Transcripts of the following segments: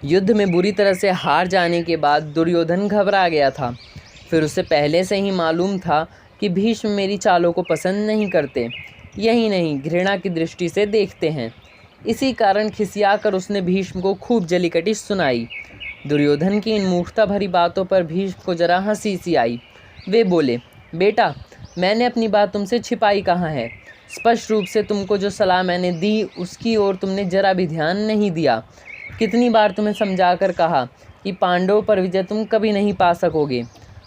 युद्ध में बुरी तरह से हार जाने के बाद दुर्योधन घबरा गया था। फिर उसे पहले से ही मालूम था कि भीष्म मेरी चालों को पसंद नहीं करते, यही नहीं घृणा की दृष्टि से देखते हैं। इसी कारण खिसियाकर उसने भीष्म को खूब जलीकटी सुनाई। दुर्योधन की इन मूर्खता भरी बातों पर भीष्म को जरा हंसी सी आई। वे बोले, बेटा, मैंने अपनी बात तुमसे छिपाई कहाँ है। स्पष्ट रूप से तुमको जो सलाह मैंने दी उसकी ओर तुमने जरा भी ध्यान नहीं दिया। कितनी बार तुम्हें समझाकर कहा कि पांडवों पर विजय तुम कभी नहीं पा सकोगे,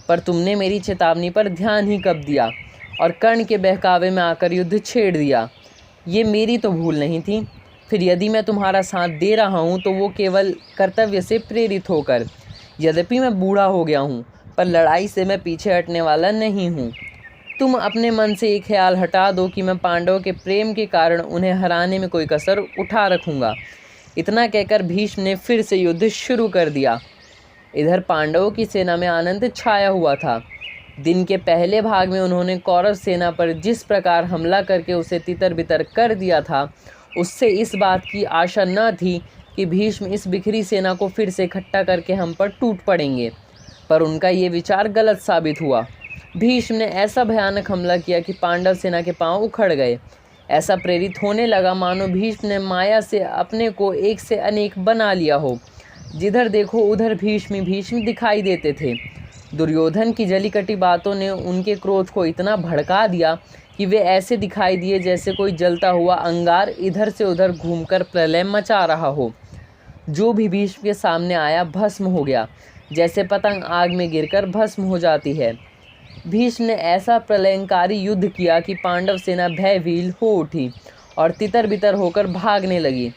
पर तुमने मेरी चेतावनी पर ध्यान ही कब दिया और कर्ण के बहकावे में आकर युद्ध छेड़ दिया। ये मेरी तो भूल नहीं थी। फिर यदि मैं तुम्हारा साथ दे रहा हूँ तो वो केवल कर्तव्य से प्रेरित होकर। यद्यपि मैं बूढ़ा हो गया हूँ, पर लड़ाई से मैं पीछे हटने वाला नहीं हूँ। तुम अपने मन से ये ख्याल हटा दो कि मैं पांडवों के प्रेम के कारण उन्हें हराने में कोई कसर उठा रखूँगा। इतना कहकर भीष्म ने फिर से युद्ध शुरू कर दिया। इधर पांडवों की सेना में आनंद छाया हुआ था। दिन के पहले भाग में उन्होंने कौरव सेना पर जिस प्रकार हमला करके उसे तितर बितर कर दिया था, उससे इस बात की आशा न थी कि भीष्म इस बिखरी सेना को फिर से इकट्ठा करके हम पर टूट पड़ेंगे। पर उनका ये विचार गलत साबित हुआ। भीष्म ने ऐसा भयानक हमला किया कि पांडव सेना के पांव उखड़ गए। ऐसा प्रेरित होने लगा मानो भीष्म ने माया से अपने को एक से अनेक बना लिया हो। जिधर देखो उधर भीष्म भीष्म दिखाई देते थे। दुर्योधन की जलीकटी बातों ने उनके क्रोध को इतना भड़का दिया कि वे ऐसे दिखाई दिए जैसे कोई जलता हुआ अंगार इधर से उधर घूमकर प्रलय मचा रहा हो। जो भी भीष्म के सामने आया भस्म हो गया, जैसे पतंग आग में गिरकर भस्म हो जाती है। भीष्म ने ऐसा प्रलयंकारी युद्ध किया कि पांडव सेना भयभील हो उठी और तितर बितर होकर भागने लगी।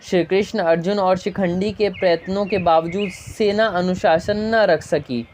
श्री कृष्ण, अर्जुन और शिखंडी के प्रयत्नों के बावजूद सेना अनुशासन न रख सकी।